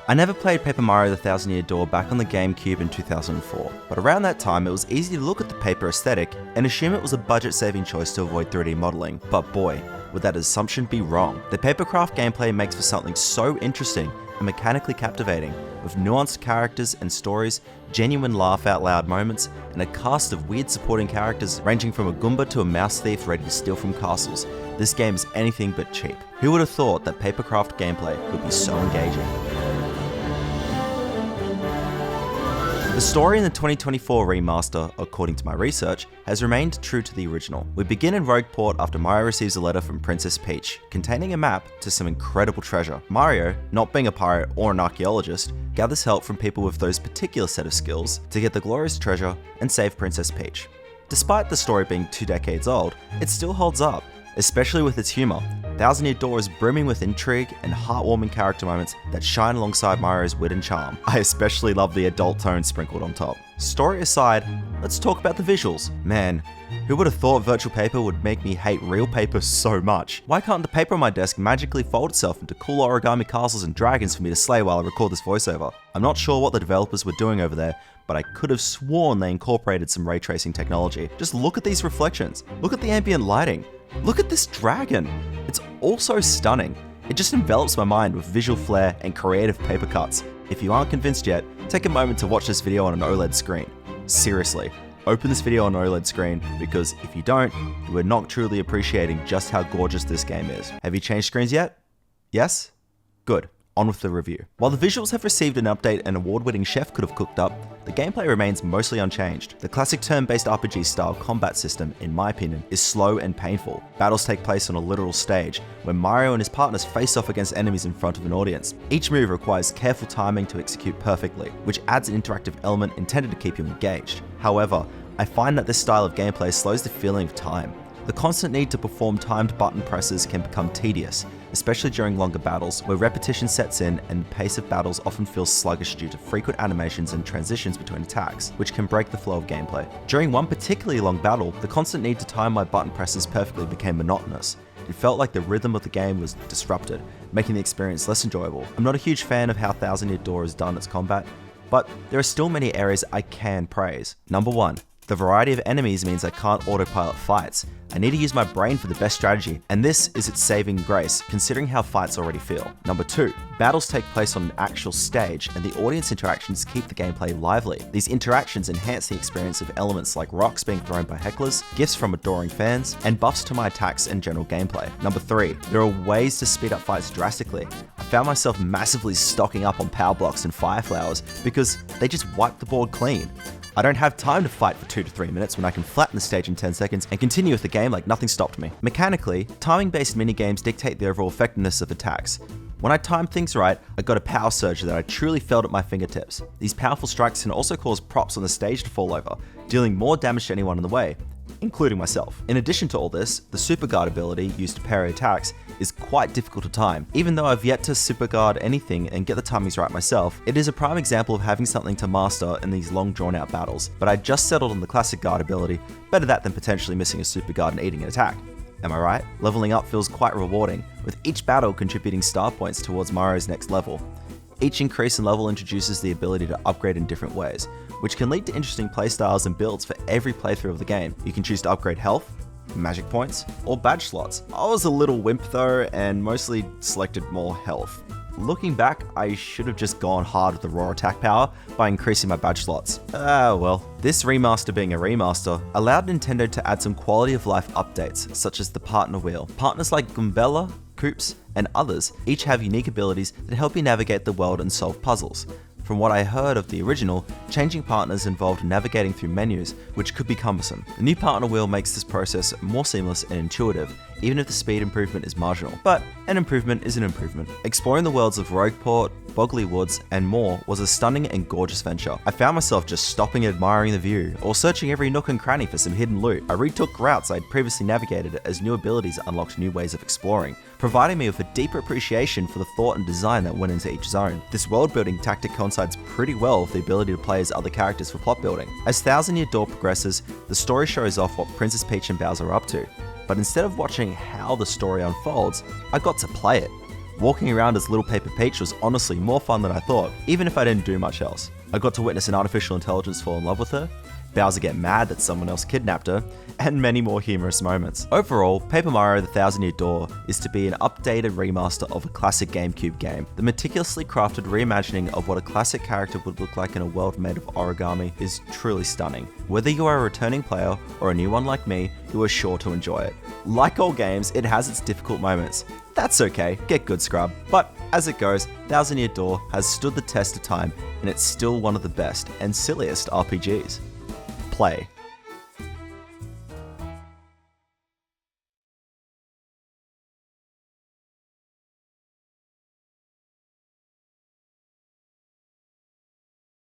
I never played Paper Mario The Thousand Year Door back on the GameCube in 2004, but around that time it was easy to look at the paper aesthetic and assume it was a budget-saving choice to avoid 3D modeling, but boy, would that assumption be wrong. The papercraft gameplay makes for something so interesting and mechanically captivating, with nuanced characters and stories, genuine laugh-out-loud moments, and a cast of weird supporting characters ranging from a Goomba to a mouse thief ready to steal from castles. This game is anything but cheap. Who would have thought that papercraft gameplay would be so engaging? The story in the 2024 remaster, according to my research, has remained true to the original. We begin in Rogueport after Mario receives a letter from Princess Peach, containing a map to some incredible treasure. Mario, not being a pirate or an archaeologist, gathers help from people with those particular set of skills to get the glorious treasure and save Princess Peach. Despite the story being 2 decades old, it still holds up, especially with its humour. Thousand Year Door is brimming with intrigue and heartwarming character moments that shine alongside Mario's wit and charm. I especially love the adult tone sprinkled on top. Story aside, let's talk about the visuals. Man, who would have thought virtual paper would make me hate real paper so much? Why can't the paper on my desk magically fold itself into cool origami castles and dragons for me to slay while I record this voiceover? I'm not sure what the developers were doing over there, but I could have sworn they incorporated some ray tracing technology. Just look at these reflections. Look at the ambient lighting. Look at this dragon. It's also stunning. It just envelops my mind with visual flair and creative paper cuts. If you aren't convinced yet, take a moment to watch this video on an OLED screen. Seriously, open this video on an OLED screen, because if you don't, you are not truly appreciating just how gorgeous this game is. Have you changed screens yet? Yes? Good. On with the review. While the visuals have received an update an award-winning chef could have cooked up, the gameplay remains mostly unchanged. The classic turn-based RPG style combat system, in my opinion, is slow and painful. Battles take place on a literal stage, where Mario and his partners face off against enemies in front of an audience. Each move requires careful timing to execute perfectly, which adds an interactive element intended to keep you engaged. However, I find that this style of gameplay slows the feeling of time. The constant need to perform timed button presses can become tedious, especially during longer battles, where repetition sets in and the pace of battles often feels sluggish due to frequent animations and transitions between attacks, which can break the flow of gameplay. During one particularly long battle, the constant need to time my button presses perfectly became monotonous. It felt like the rhythm of the game was disrupted, making the experience less enjoyable. I'm not a huge fan of how Thousand Year Door has done its combat, but there are still many areas I can praise. Number 1. The variety of enemies means I can't autopilot fights. I need to use my brain for the best strategy, and this is its saving grace, considering how fights already feel. Number 2, battles take place on an actual stage, and the audience interactions keep the gameplay lively. These interactions enhance the experience of elements like rocks being thrown by hecklers, gifts from adoring fans, and buffs to my attacks and general gameplay. Number 3, there are ways to speed up fights drastically. I found myself massively stocking up on power blocks and fire flowers because they just wipe the board clean. I don't have time to fight for 2 to 3 minutes when I can flatten the stage in 10 seconds and continue with the game like nothing stopped me. Mechanically, timing-based minigames dictate the overall effectiveness of attacks. When I timed things right, I got a power surge that I truly felt at my fingertips. These powerful strikes can also cause props on the stage to fall over, dealing more damage to anyone in the way, including myself. In addition to all this, the super guard ability used to parry attacks is quite difficult to time. Even though I've yet to super guard anything and get the timings right myself, it is a prime example of having something to master in these long drawn out battles. But I just settled on the classic guard ability, better that than potentially missing a super guard and eating an attack. Am I right? Leveling up feels quite rewarding, with each battle contributing star points towards Mario's next level. Each increase in level introduces the ability to upgrade in different ways, which can lead to interesting playstyles and builds for every playthrough of the game. You can choose to upgrade health, magic points, or badge slots. I was a little wimp though, and mostly selected more health. Looking back, I should have just gone hard with the raw attack power by increasing my badge slots. Well. This remaster being a remaster allowed Nintendo to add some quality of life updates, such as the partner wheel. Partners like Goombella, Koops, and others each have unique abilities that help you navigate the world and solve puzzles. From what I heard of the original, changing partners involved navigating through menus, which could be cumbersome. The new partner wheel makes this process more seamless and intuitive, even if the speed improvement is marginal. But an improvement is an improvement. Exploring the worlds of Rogueport, Boggly Woods, and more was a stunning and gorgeous venture. I found myself just stopping and admiring the view, or searching every nook and cranny for some hidden loot. I retook routes I'd previously navigated as new abilities unlocked new ways of exploring, providing me with a deeper appreciation for the thought and design that went into each zone. This world-building tactic coincides pretty well with the ability to play as other characters for plot building. As Thousand Year Door progresses, the story shows off what Princess Peach and Bowser are up to, but instead of watching how the story unfolds, I got to play it. Walking around as Little Paper Peach was honestly more fun than I thought, even if I didn't do much else. I got to witness an artificial intelligence fall in love with her, Bowser get mad that someone else kidnapped her, and many more humorous moments. Overall, Paper Mario The Thousand Year Door is to be an updated remaster of a classic GameCube game. The meticulously crafted reimagining of what a classic character would look like in a world made of origami is truly stunning. Whether you are a returning player or a new one like me, you are sure to enjoy it. Like all games, it has its difficult moments. That's okay, get good scrub. But as it goes, Thousand Year Door has stood the test of time and it's still one of the best and silliest RPGs. Play.